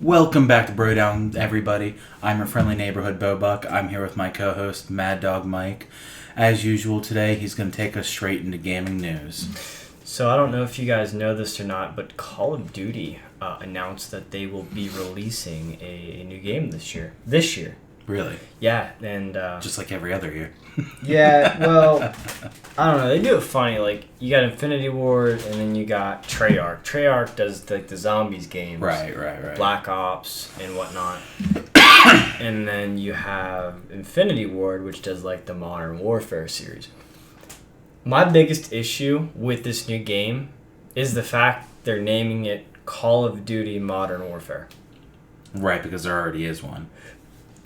Welcome back to Brodown, everybody. I'm your friendly neighborhood Bobuck. I'm here with my co-host, Mad Dog Mike. As usual today, he's going to take us straight into gaming news. So I don't know if you guys know this or not, but Call of Duty announced that they will be releasing a new game this year. Really? Yeah, and... just like every other year. Yeah, well, I don't know. They do it funny. Like, you got Infinity Ward, and then you got Treyarch. Treyarch does, like, the zombies games. Right. Black Ops and whatnot. And then you have Infinity Ward, which does, like, the Modern Warfare series. My biggest issue with this new game is the fact they're naming it Call of Duty Modern Warfare. Right, because there already is one.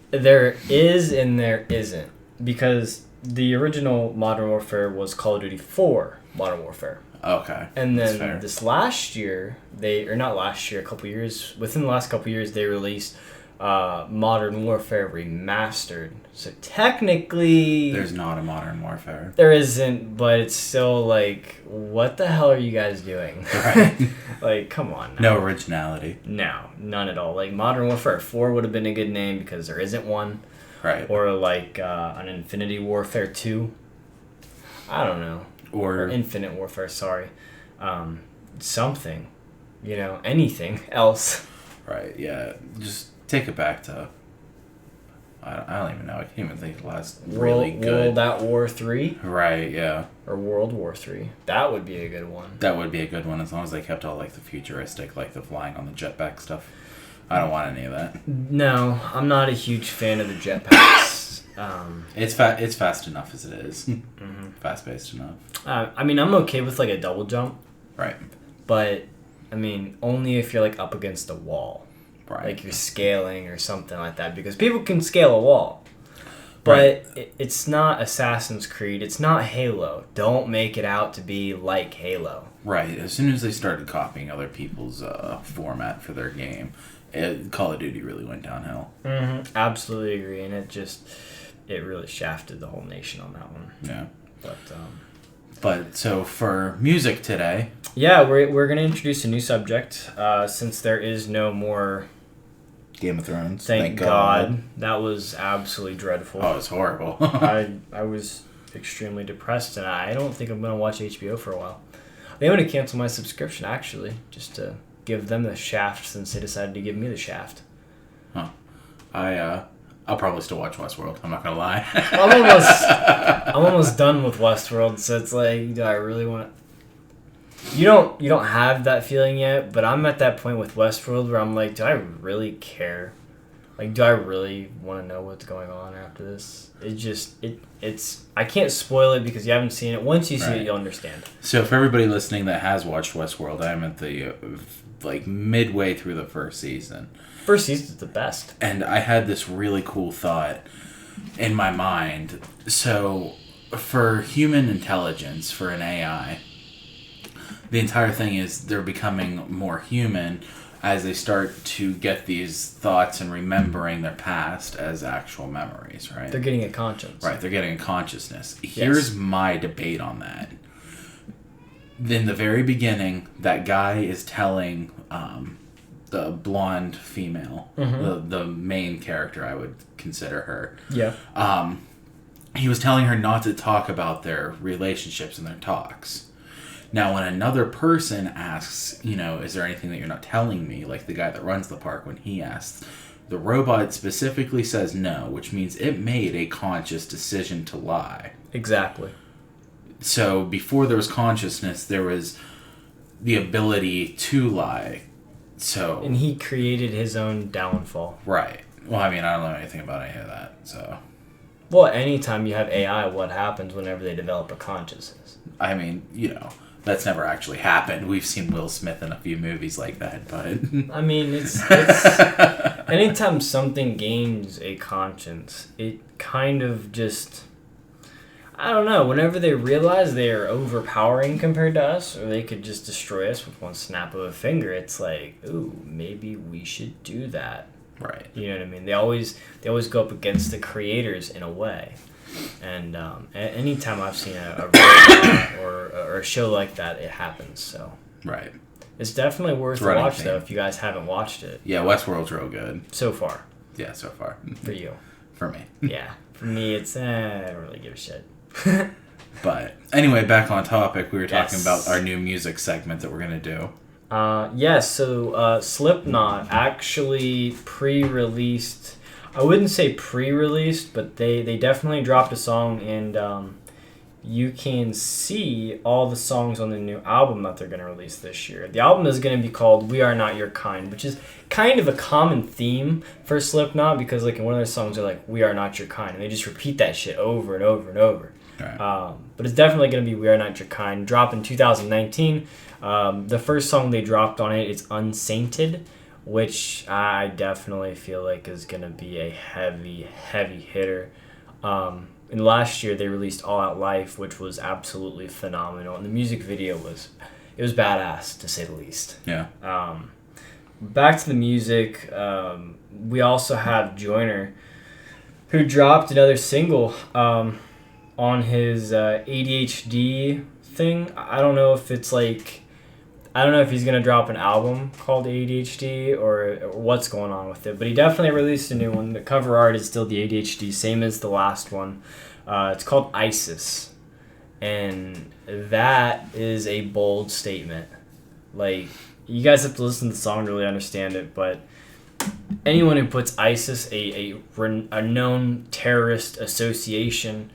There is and there isn't. Because the original Modern Warfare was Call of Duty 4 Modern Warfare. Okay. And then this last year, within the last couple years, they released Modern Warfare Remastered. So technically... There's not a Modern Warfare. There isn't, but it's still like, what the hell are you guys doing? Right. Like, come on now. No originality. No, none at all. Like, Modern Warfare 4 would have been a good name because there isn't one. Right. Or like an Infinity Warfare 2. I don't know. Or Infinite Warfare, sorry. Something. Anything else. Right, yeah. Just take it back to... I don't even know. I can't even think of the last really good... World at War 3? Right, yeah. Or World War 3. That would be a good one. That would be a good one as long as they kept all like the futuristic, like the flying on the jetpack stuff. I don't want any of that. No, I'm not a huge fan of the jetpacks. It's fast enough as it is. Mm-hmm. Fast-paced enough. I'm okay with like a double jump. Right. But, only if you're like up against a wall. Right. Like you're scaling or something like that. Because people can scale a wall. But it's not Assassin's Creed. It's not Halo. Don't make it out to be like Halo. Right. As soon as they started copying other people's format for their game, Call of Duty really went downhill. Mm-hmm. Absolutely agree. And it really shafted the whole nation on that one. Yeah. But so for music today... Yeah, we're going to introduce a new subject since there is no more... Game of Thrones. Thank God. That was absolutely dreadful. Oh, it was horrible. I was extremely depressed, and I don't think I'm going to watch HBO for a while. They want to cancel my subscription, actually, just to give them the shaft since they decided to give me the shaft. Huh. I'll probably still watch Westworld. I'm not going to lie. I'm almost done with Westworld, so it's like, do I really want to... You don't have that feeling yet, but I'm at that point with Westworld where I'm like, do I really care? Like, do I really want to know what's going on after this? It's I can't spoil it because you haven't seen it. Once you see it, you'll understand. So for everybody listening that has watched Westworld, I'm at the midway through the first season. First season's the best. And I had this really cool thought in my mind. So for human intelligence, for an AI, the entire thing is they're becoming more human as they start to get these thoughts and remembering their past as actual memories, right? They're getting a conscience. Right, they're getting a consciousness. Here's my debate on that. In the very beginning, that guy is telling the blonde female, the main character, I would consider her. Yeah. He was telling her not to talk about their relationships and their talks. Now, when another person asks, is there anything that you're not telling me, like the guy that runs the park, when he asks, the robot specifically says no, which means it made a conscious decision to lie. Exactly. So, before there was consciousness, there was the ability to lie. So. And he created his own downfall. Right. Well, I don't know anything about any of that, so. Well, anytime you have AI, what happens whenever they develop a consciousness? That's never actually happened. We've seen Will Smith in a few movies like that, but... it's anytime something gains a conscience, it kind of just... I don't know. Whenever they realize they are overpowering compared to us, or they could just destroy us with one snap of a finger, it's like, ooh, maybe we should do that. Right. You know what I mean? They always go up against the creators in a way. And anytime I've seen a robot or a show like that, it happens. So right. It's definitely worth a watch, though, if you guys haven't watched it. Yeah, Westworld's real good. So far. Yeah, so far. For you. For me. Yeah. For me, it's, I don't really give a shit. But, anyway, back on topic, we were talking about our new music segment that we're going to do. So Slipknot actually pre-released, I wouldn't say pre-released, but they definitely dropped a song, and you can see all the songs on the new album that they're going to release this year. The album is going to be called We Are Not Your Kind, which is kind of a common theme for Slipknot, because like in one of their songs they're like, we are not your kind, and they just repeat that shit over and over and over. Right. But it's definitely going to be We Are Not Your Kind, drop in 2019. The first song they dropped on it is Unsainted, which I definitely feel like is going to be a heavy hitter. And last year they released All Out Life, which was absolutely phenomenal, and the music video was badass, to say the least. Yeah. Back to the music, we also have Joyner, who dropped another single on his ADHD thing. I don't know if he's going to drop an album called ADHD or what's going on with it, but he definitely released a new one. The cover art is still the ADHD, same as the last one. It's called ISIS, and that is a bold statement. Like, you guys have to listen to the song to really understand it, but anyone who puts ISIS, a known terrorist association,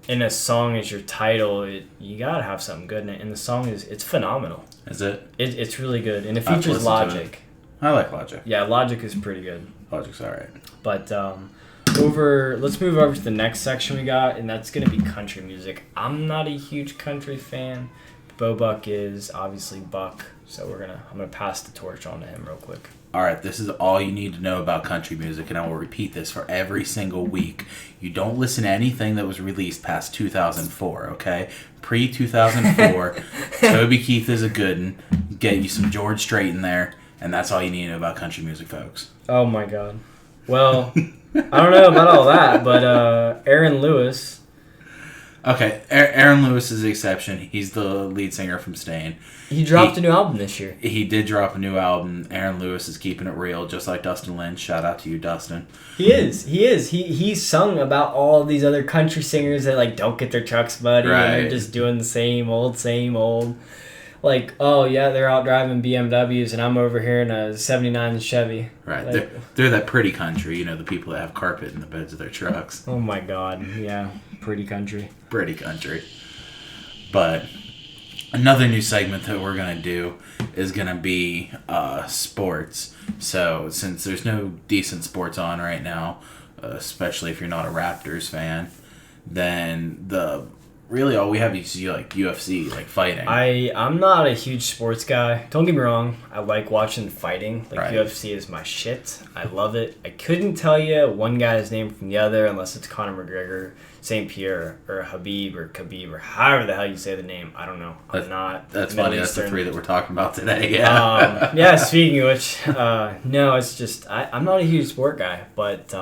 in a song as your title, you gotta have something good in it. And the song it's phenomenal. Is it? It's really good, and it features Logic. I like Logic. Yeah, Logic is pretty good. Logic's alright. But let's move over to the next section we got, and that's gonna be country music. I'm not a huge country fan. Bo Buck is, obviously Buck, so I'm gonna pass the torch on to him real quick. Alright, this is all you need to know about country music, and I will repeat this for every single week. You don't listen to anything that was released past 2004, okay? Pre-2004, Toby Keith is a good one. Get you some George Strait in there, and that's all you need to know about country music, folks. Oh my god. Well, I don't know about all that, but Aaron Lewis. Okay, Aaron Lewis is the exception. He's the lead singer from Stain. He dropped a new album this year. He did drop a new album. Aaron Lewis is keeping it real, just like Dustin Lynch. Shout out to you, Dustin. He is. He sung about all these other country singers that like don't get their trucks muddy, right, and they're just doing the same old. Like, oh yeah, they're out driving BMWs, and I'm over here in a '79 Chevy. Right, like, they're that pretty country, the people that have carpet in the beds of their trucks. Oh my god, yeah, pretty country. Pretty country. But another new segment that we're gonna do is gonna be sports. So since there's no decent sports on right now, especially if you're not a Raptors fan, then really all we have is like UFC, like fighting. I'm not a huge sports guy. Don't get me wrong. I like watching fighting. Like, right. UFC is my shit. I love it. I couldn't tell you one guy's name from the other unless it's Conor McGregor, St. Pierre, or Habib, or Khabib, or however the hell you say the name. I don't know. That's funny. That's the three that we're talking about today. Yeah. Yeah, speaking of which, no, it's just I'm not a huge sport guy. But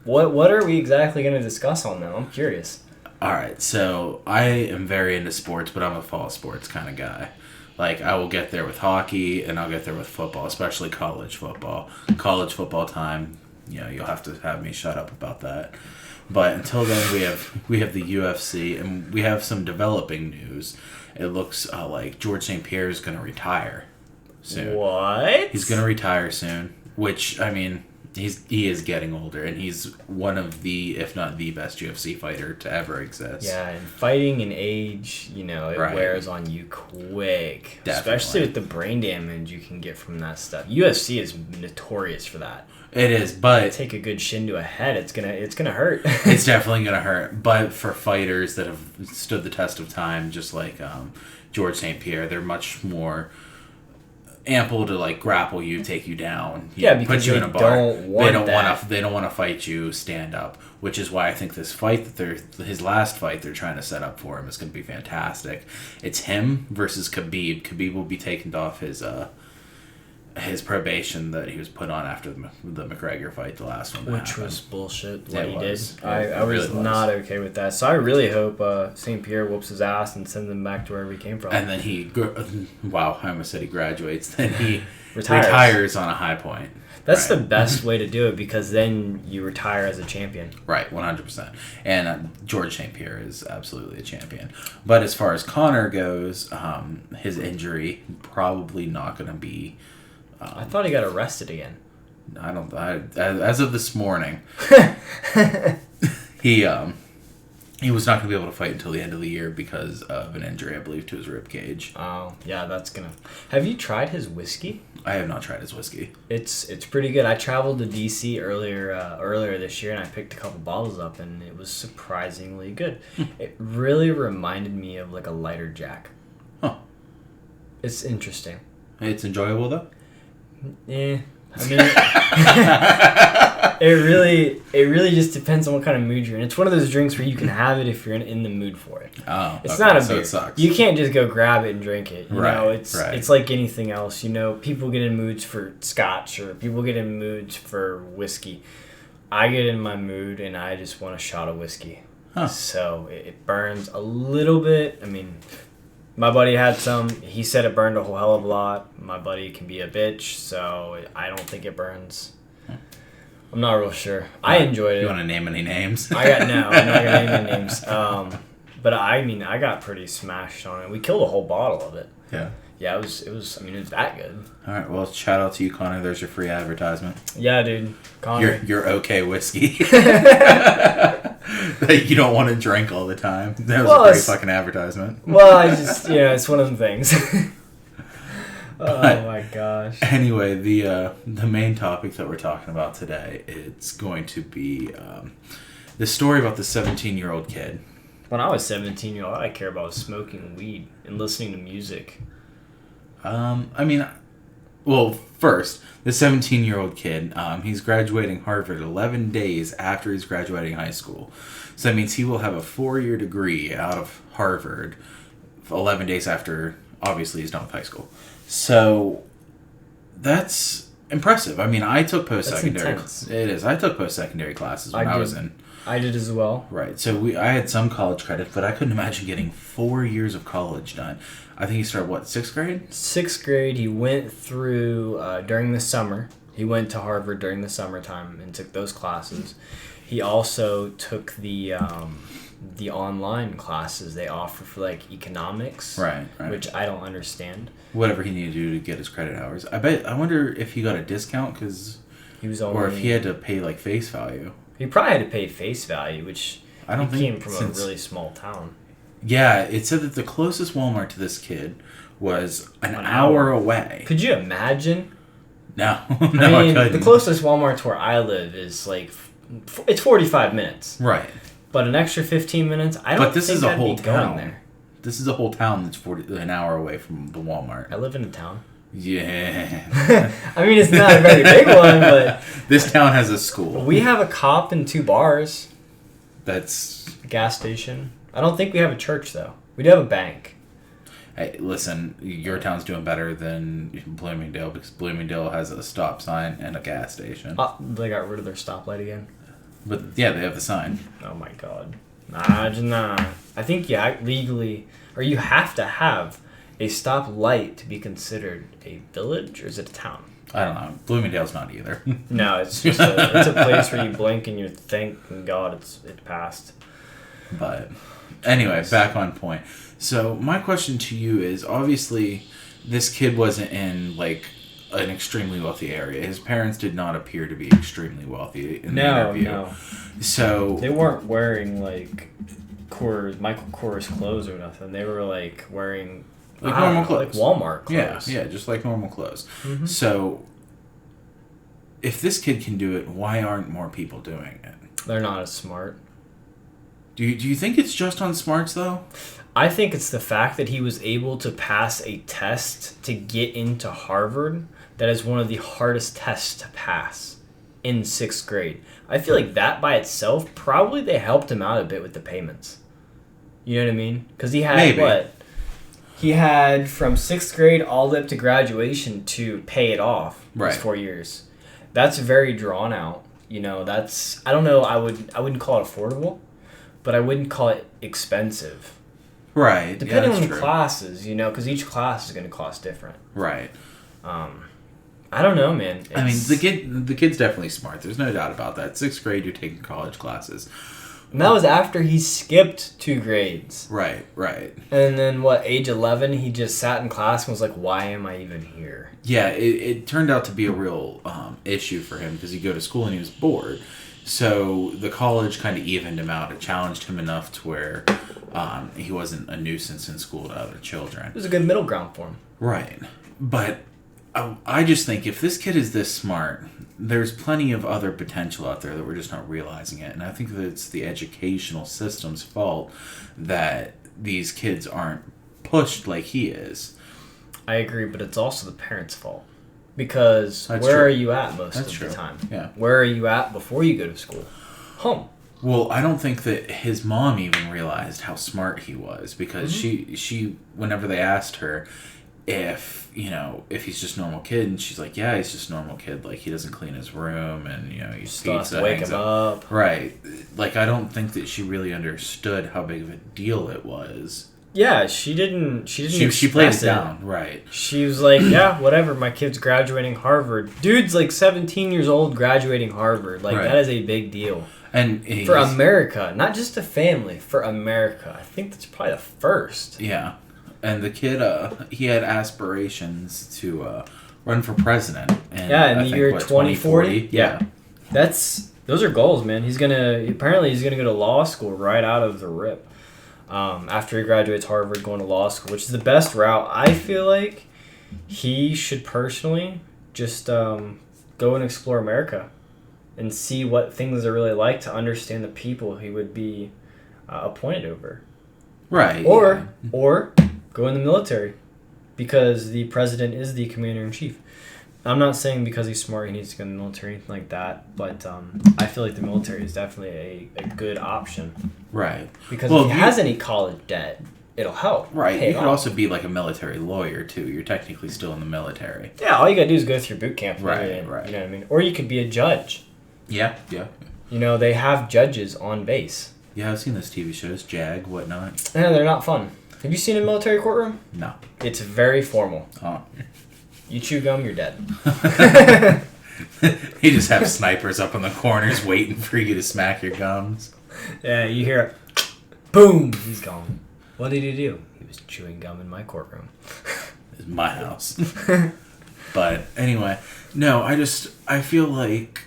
what are we exactly going to discuss on now? I'm curious. Alright, so I am very into sports, but I'm a fall sports kind of guy. Like, I will get there with hockey, and I'll get there with football, especially college football. College football time, you'll have to have me shut up about that. But until then, we have the UFC, and we have some developing news. It looks like George St. Pierre is going to retire soon. What? He's going to retire soon, which, I mean, he is getting older, and he's one of the, if not the best UFC fighter to ever exist. Yeah, and fighting in age, it right. wears on you quick. Definitely. Especially with the brain damage you can get from that stuff. UFC is notorious for that. It is, but take a good shin to a head, it's gonna hurt. It's definitely gonna hurt. But for fighters that have stood the test of time, just like George St. Pierre, they're much more ample to like grapple you, take you down, because put you in a bar. They don't want to fight you stand up, which is why I think this fight his last fight they're trying to set up for him is going to be fantastic. It's him versus Khabib. Khabib will be taken off his his probation that he was put on after the McGregor fight, the last one. Which was bullshit, what he did. It I was really not okay with that. So I really hope St. Pierre whoops his ass and sends him back to wherever he came from. And then I almost said he graduates. Then he retires on a high point. That's the best way to do it, because then you retire as a champion. Right, 100%. And George St. Pierre is absolutely a champion. But as far as Conor goes, his injury probably not going to be... I thought he got arrested again. As of this morning, he was not going to be able to fight until the end of the year because of an injury, I believe, to his rib cage. Oh, yeah, that's gonna... Have you tried his whiskey? I have not tried his whiskey. It's pretty good. I traveled to DC earlier this year, and I picked a couple bottles up, and it was surprisingly good. It really reminded me of like a lighter Jack. Huh. It's interesting. It's enjoyable though? Yeah. I mean, it really just depends on what kind of mood you're in. It's one of those drinks where you can have it if you're in the mood for it. Oh, it's not a so beer. It sucks. You can't just go grab it and drink it. You know, right. It's like anything else. You know, people get in moods for scotch, or people get in moods for whiskey. I get in my mood and I just want a shot of whiskey. Huh. So it burns a little bit. I mean, my buddy had some. He said it burned a whole hell of a lot. My buddy can be a bitch, so I don't think it burns. I'm not real sure. I enjoyed it. You want to name any names? I'm not gonna name any names. But I mean, I got pretty smashed on it. We killed a whole bottle of it. Yeah. Yeah, it was. I mean, it was that good. All right. Well, shout out to you, Connor. There's your free advertisement. Yeah, dude. Connor. Your okay whiskey. That you don't want to drink all the time. That was a great fucking advertisement. Well, I just it's one of them things. Oh my gosh. Anyway, the main topic that we're talking about today, it's going to be the story about the 17-year-old kid. When I was 17, all I care about was smoking weed and listening to music. I mean, well, first, the 17-year-old kid, he's graduating Harvard 11 days after he's graduating high school. So that means he will have a 4-year degree out of Harvard 11 days after, obviously, he's done with high school. So that's impressive. I mean, I took post-secondary. It is. I took post-secondary classes when I was in. I did as well. Right. So I had some college credit, but I couldn't imagine getting 4 years of college done. I think he started, 6th grade? 6th grade. He went through during the summer. He went to Harvard during the summertime and took those classes. He also took the online classes they offer for like economics, right, which I don't understand. Whatever he needed to do to get his credit hours. I wonder if he got a discount because he was only, or if he had to pay like face value. He probably had to pay face value, which I don't think came from a really small town. Yeah, it said that the closest Walmart to this kid was an hour away. Could you imagine? No, I couldn't. The closest Walmart to where I live is like it's 45 minutes. Right. But an extra 15 minutes, I don't think I'd be going there. This is a whole town that's an hour away from the Walmart. I live in a town. Yeah. I mean, it's not a very big one, but... This town has a school. We have a cop and 2 bars. That's... A gas station. I don't think we have a church, though. We do have a bank. Hey, listen, your town's doing better than Bloomingdale because Bloomingdale has a stop sign and a gas station. They got rid of their stoplight again? But, yeah, they have the sign. Oh, my God. Imagine that. I think, legally... Or you have to have a stoplight to be considered a village, or is it a town? I don't know. Bloomingdale's not either. No, it's just it's a place where you blink and you thank God it's passed. But anyway, back on point. So my question to you is, obviously, this kid wasn't in like an extremely wealthy area. His parents did not appear to be extremely wealthy in the interview. No. So they weren't wearing like Michael Kors clothes or nothing. They were like wearing like normal clothes, like Walmart clothes. Yeah, just like normal clothes. Mm-hmm. So if this kid can do it, why aren't more people doing it? They're not as smart. Do you think it's just on smarts though? I think it's the fact that he was able to pass a test to get into Harvard. That is one of the hardest tests to pass in 6th grade. I feel like that by itself, probably they helped him out a bit with the payments. You know what I mean? Because he had, Maybe. what? He had from 6th grade all the way up to graduation to pay it off. Right. Those 4 years. That's very drawn out. You know, that's, I don't know, I wouldn't call it affordable, but I wouldn't call it expensive. Right. Depending on the classes, you know, because each class is going to cost different. Right. I don't know, man. I mean, the kid's definitely smart. There's no doubt about that. 6th grade, you're taking college classes. And that was after he skipped 2 grades. Right. And then, age 11, he just sat in class and was like, why am I even here? Yeah, it turned out to be a real issue for him because he'd go to school and he was bored. So the college kind of evened him out. It challenged him enough to where he wasn't a nuisance in school to other children. It was a good middle ground for him. Right. But I just think if this kid is this smart, there's plenty of other potential out there that we're just not realizing it. And I think that it's the educational system's fault that these kids aren't pushed like he is. I agree, but it's also the parents' fault. Because That's where true. are you at most That's of true. the time? Yeah. Where are you at before you go to school? Home. Well, I don't think that his mom even realized how smart he was because she whenever they asked her if he's just a normal kid, and she's like, yeah, he's just a normal kid, like he doesn't clean his room and he eats pizza, wake him up. Right. Like I don't think that she really understood how big of a deal it was. Yeah, she didn't She played it down, right. She was like, yeah, whatever, my kid's graduating Harvard. Dude's like 17 years old graduating Harvard. Like, that is a big deal. And for America, not just a family, for America. I think that's probably the first. Yeah. And the kid, he had aspirations to run for president. And in the year 2040? Yeah. Those are goals, man. He's gonna go to law school right out of the rip. After he graduates Harvard, going to law school, which is the best route. I feel like he should personally just go and explore America and see what things are really like to understand the people he would be appointed over. Right. Or go in the military because the president is the commander-in-chief. I'm not saying because he's smart he needs to go in the military or anything like that, but I feel like the military is definitely a good option. Right. Because if he has any college debt, it'll help. Right. You could also be like a military lawyer, too. You're technically still in the military. Yeah, all you gotta do is go through boot camp. Right. You know what I mean? Or you could be a judge. Yeah. You know, they have judges on base. Yeah, I've seen those TV shows, JAG, whatnot. Yeah, they're not fun. Have you seen a military courtroom? No. It's very formal. Oh. You chew gum, you're dead. You just have snipers up in the corners waiting for you to smack your gums. Yeah, you hear it. Boom! He's gone. What did he do? He was chewing gum in my courtroom. It's my house. But anyway, no, I feel like,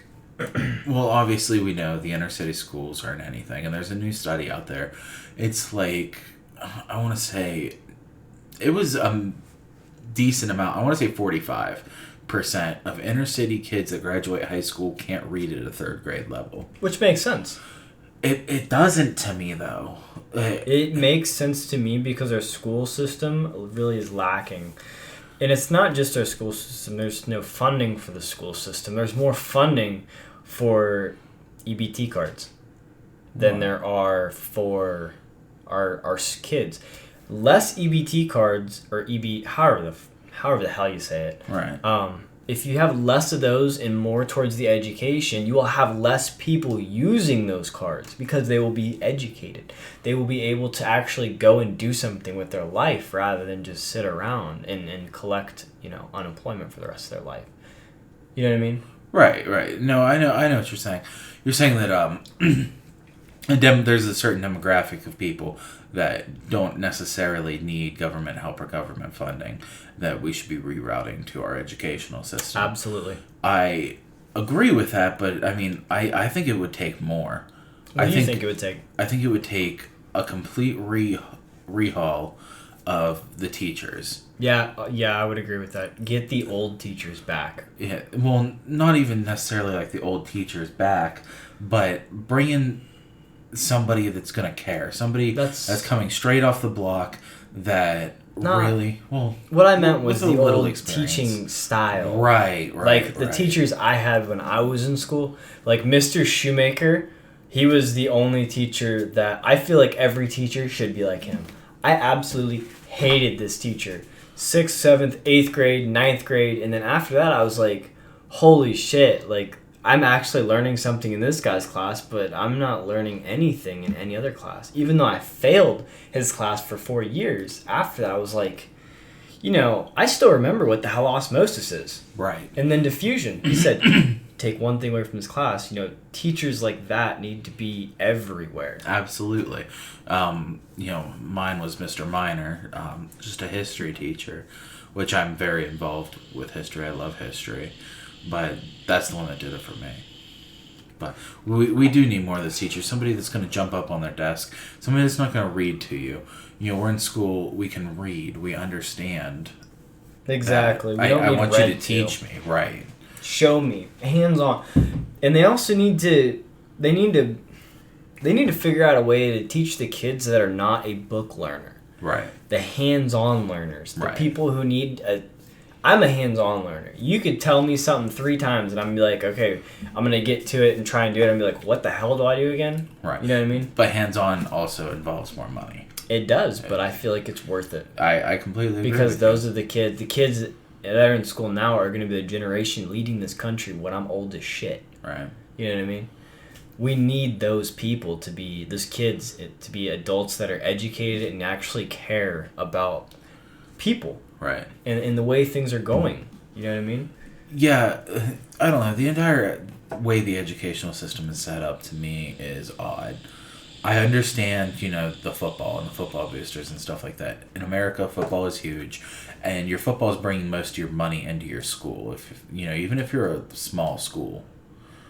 well, obviously we know the inner city schools aren't anything, and there's a new study out there. It's like, I want to say, it was decent amount. I want to say 45% of inner city kids that graduate high school can't read at a 3rd grade level. Which makes sense. It doesn't to me, though. It makes sense to me because our school system really is lacking. And it's not just our school system. There's no funding for the school system. There's more funding for EBT cards than there are for our kids. Less EBT cards, or however the hell you say it. Right. If you have less of those and more towards the education, you will have less people using those cards because they will be educated. They will be able to actually go and do something with their life rather than just sit around and collect, unemployment for the rest of their life. You know what I mean? Right. No, I know what you're saying. You're saying that there's a certain demographic of people that don't necessarily need government help or government funding that we should be rerouting to our educational system. Absolutely. I agree with that, but I mean, I think it would take more. What do you think it would take? I think it would take a complete rehaul of the teachers. Yeah, I would agree with that. Get the old teachers back. Yeah, well, not even necessarily like the old teachers back, but bring in somebody that's going to care. Somebody that's coming straight off the block that really... Well, what I meant was the old experience. Teaching style. Right. Like, the teachers I had when I was in school, like Mr. Shoemaker, he was the only teacher that... I feel like every teacher should be like him. I absolutely hated this teacher. 6th, 7th, 8th grade, 9th grade, and then after that I was like, holy shit, like I'm actually learning something in this guy's class, but I'm not learning anything in any other class. Even though I failed his class for 4 years, after that I was like, I still remember what the hell osmosis is. Right. And then diffusion. He said, take one thing away from his class. Teachers like that need to be everywhere. Absolutely. Mine was Mr. Minor, just a history teacher, which I'm very involved with history. I love history. But that's the one that did it for me. But we do need more of those teachers. Somebody that's going to jump up on their desk. Somebody that's not going to read to you. We're in school. We can read. We understand. Exactly. I want you to teach me. Right. Show me. Hands on. And they also need to figure out a way to teach the kids that are not a book learner. Right. The hands-on learners. The right. people who need I'm a hands-on learner. You could tell me something 3 times and I'm be like, okay, I'm going to get to it and try and do it. I'm be like, what the hell do I do again? Right. You know what I mean? But hands-on also involves more money. It does, but I feel like it's worth it. I completely agree. Because those are the kids. The kids that are in school now are going to be the generation leading this country when I'm old as shit. Right. You know what I mean? We need those people to be, those kids to be adults that are educated and actually care about people. Right. And the way things are going. You know what I mean? Yeah. I don't know. The entire way the educational system is set up to me is odd. I understand, the football and the football boosters and stuff like that. In America, football is huge, and your football is bringing most of your money into your school. If even if you're a small school.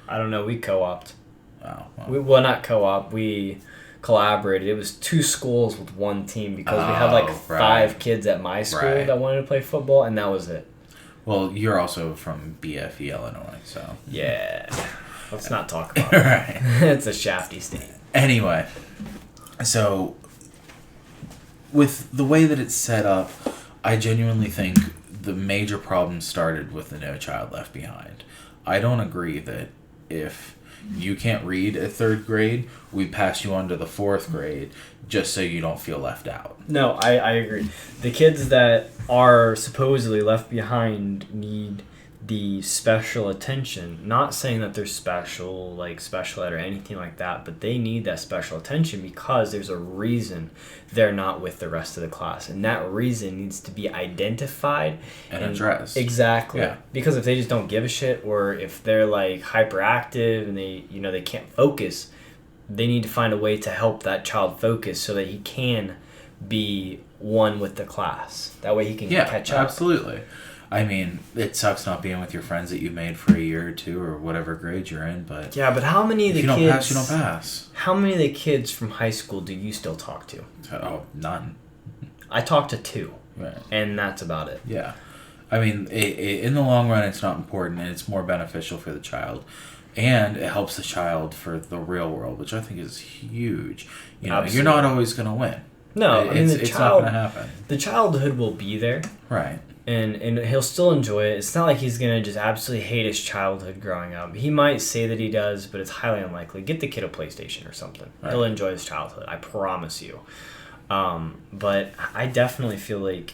I don't know. We co-opted. Oh. Well. Not co-op. We collaborated. It was 2 schools with 1 team because we had 5 kids at my school that wanted to play football, and that was it. Well, you're also from BFE, Illinois, so. Yeah. Let's not talk about right. It's a shafty state. Anyway, so with the way that it's set up, I genuinely think the major problem started with the No Child Left Behind. I don't agree that if you can't read at 3rd grade, we pass you on to the 4th grade just so you don't feel left out. No, I agree. The kids that are supposedly left behind need the special attention. Not saying that they're special, like special ed or anything like that, but they need that special attention because there's a reason they're not with the rest of the class. And that reason needs to be identified and addressed. Exactly. Yeah. Because if they just don't give a shit, or if they're like hyperactive and they can't focus, they need to find a way to help that child focus so that he can be one with the class. That way he can catch up. Absolutely. I mean, it sucks not being with your friends that you made for a year or 2 or whatever grade you're in, but... Yeah, but how many of the kids... If you don't pass, you don't pass. How many of the kids from high school do you still talk to? Oh, none. I talk to 2. Right. And that's about it. Yeah. I mean, in the long run, it's not important, and it's more beneficial for the child. And it helps the child for the real world, which I think is huge. Absolutely. You're not always going to win. No, it's not going to happen. The childhood will be there. Right. And he'll still enjoy it. It's not like he's going to just absolutely hate his childhood growing up. He might say that he does, but it's highly unlikely. Get the kid a PlayStation or something. Right. He'll enjoy his childhood. I promise you. But I definitely feel like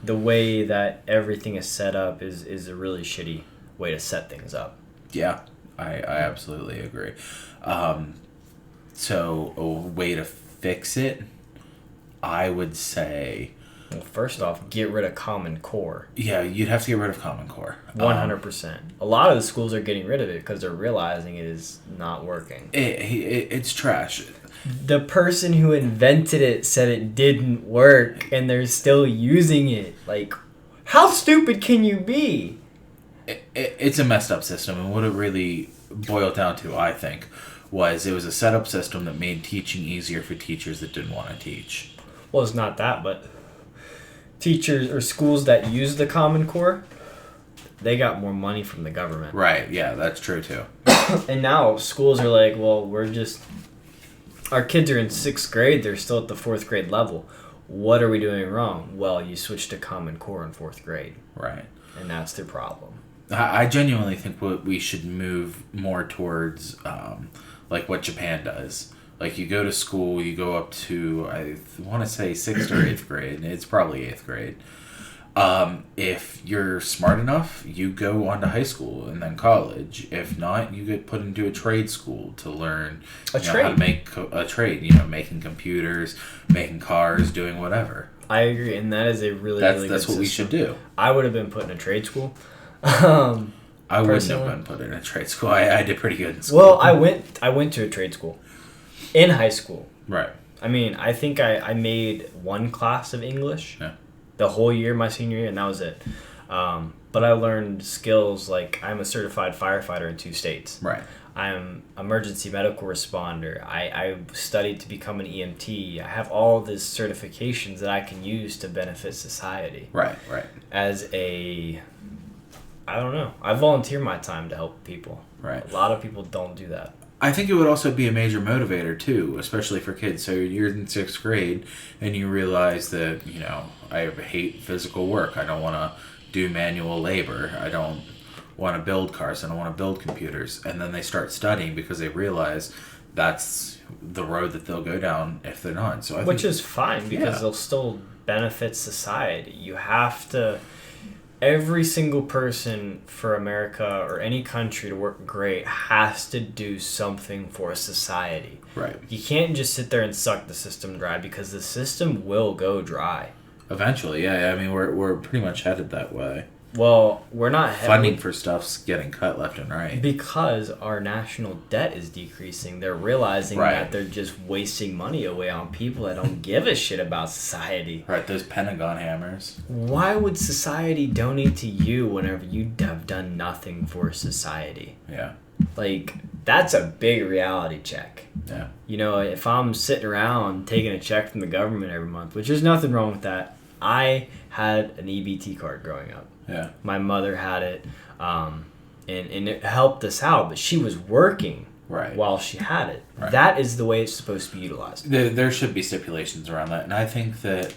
the way that everything is set up is a really shitty way to set things up. Yeah, I absolutely agree. So a way to fix it, I would say... Well, first off, get rid of Common Core. Yeah, you'd have to get rid of Common Core. 100%. A lot of the schools are getting rid of it because they're realizing it is not working. It's trash. The person who invented it said it didn't work, and they're still using it. Like, how stupid can you be? It's a messed up system, and what it really boiled down to, I think, was it was a setup system that made teaching easier for teachers that didn't want to teach. Well, it's not that, but teachers or schools that use the Common Core, they got more money from the government. Right, yeah, that's true too. And now schools are like, well, our kids are in 6th grade, they're still at the 4th grade level. What are we doing wrong? Well, you switched to Common Core in 4th grade. Right. And that's their problem. I genuinely think we should move more towards like what Japan does, Like, you go to school, you go up to, I want to say 6th or 8th grade. It's probably 8th grade. If you're smart enough, you go on to high school and then college. If not, you get put into a trade school to learn how to make a trade. Making computers, making cars, doing whatever. I agree, and that is a really good That's what system. we should do. I would have been put in a trade school. I wouldn't have been put in a trade school. I did pretty good in school. Well, I went to a trade school in high school. Right. I mean, I think I made one class of English. Yeah. The whole year, my senior year, and that was it. But I learned skills like I'm a certified firefighter in 2 states. Right. I'm emergency medical responder. I studied to become an EMT. I have all these certifications that I can use to benefit society. Right. I don't know. I volunteer my time to help people. Right. A lot of people don't do that. I think it would also be a major motivator too, especially for kids. So you're in 6th grade and you realize that, I hate physical work. I don't want to do manual labor. I don't want to build cars. I don't want to build computers. And then they start studying because they realize that's the road that they'll go down if they're not. So Which is fine because they'll still benefit society. You have to... Every single person for America or any country to work great has to do something for society. Right. You can't just sit there and suck the system dry because the system will go dry. Eventually, yeah. I mean, we're pretty much headed that way. Well, we're not funding for stuff's getting cut left and right because our national debt is decreasing. They're realizing that they're just wasting money away on people that don't give a shit about society. Right, those Pentagon hammers. Why would society donate to you whenever you have done nothing for society? Yeah. Like, that's a big reality check. Yeah. If I'm sitting around taking a check from the government every month, which there's nothing wrong with that. I had an EBT card growing up. Yeah. My mother had it, and it helped us out, but she was working while she had it. Right. That is the way it's supposed to be utilized. There should be stipulations around that, and I think that,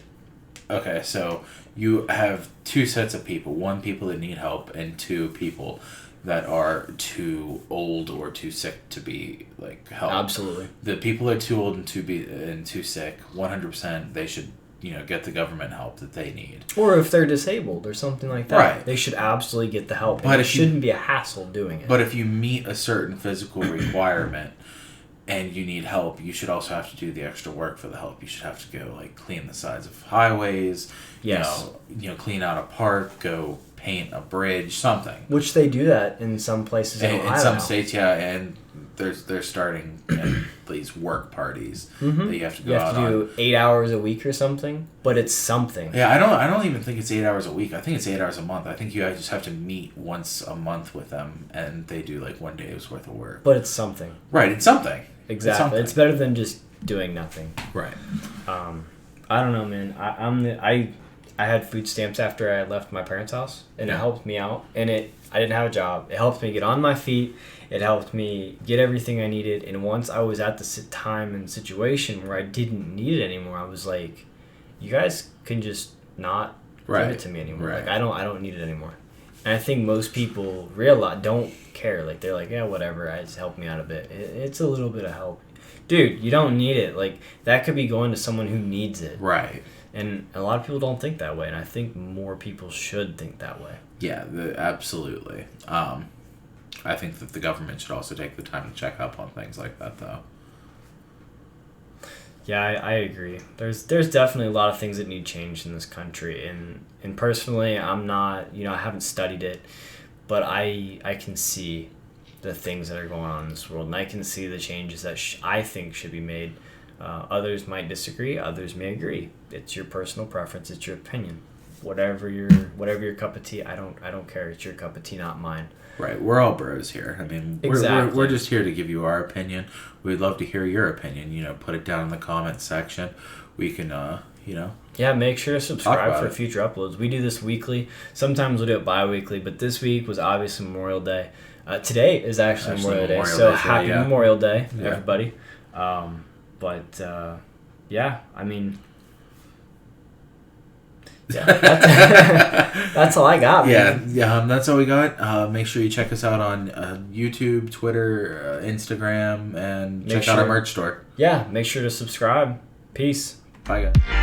okay, so you have 2 sets of people. 1, people that need help, and 2, people that are too old or too sick to be, helped. Absolutely. The people that are too old and too sick, 100%, they should get the government help that they need. Or if they're disabled or something like that, they should absolutely get the help. But it shouldn't be a hassle doing it. But if you meet a certain physical requirement and you need help, you should also have to do the extra work for the help. You should have to go clean the sides of highways, clean out a park, go paint a bridge, something. Which they do that in some places in Ohio. In some states, and they're starting these work parties that you have to go out on. You have to do 8 hours a week or something, but it's something. Yeah, I don't even think it's 8 hours a week. I think it's 8 hours a month. I think you just have to meet once a month with them, and they do 1 day's worth of work. But it's something. Right, it's something. Exactly. It's better than just doing nothing. Right. I don't know, man. I had food stamps after I left my parents' house, and it helped me out. And I didn't have a job. It helped me get on my feet. It helped me get everything I needed. And once I was at the time and situation where I didn't need it anymore, I was like, you guys can just not give it to me anymore. Right. I don't need it anymore. And I think most people don't care. They're like, yeah, whatever. Just help me out a bit. It's a little bit of help. Dude, you don't need it. That could be going to someone who needs it. Right. And a lot of people don't think that way, and I think more people should think that way. Yeah, absolutely. I think that the government should also take the time to check up on things like that, though. Yeah, I agree. There's definitely a lot of things that need changed in this country, and personally, I'm not, I haven't studied it, but I can see the things that are going on in this world, and I can see the changes that I think should be made. Others might disagree. Others may agree. It's your personal preference. It's your opinion. Whatever your cup of tea. I don't care. It's your cup of tea, not mine. Right. We're all bros here. I mean, we're just here to give you our opinion. We'd love to hear your opinion. Put it down in the comments section. We can, Yeah, make sure to subscribe for future uploads. We do this weekly. Sometimes we'll do it bi-weekly, but this week was obviously Memorial Day. Today is actually Memorial Day. So happy Memorial Day, everybody. But, yeah, I mean, Yeah, that's all I got, man. Yeah, that's all we got. Make sure you check us out on YouTube, Twitter, Instagram, and check out our merch store. Yeah, make sure to subscribe. Peace. Bye, guys.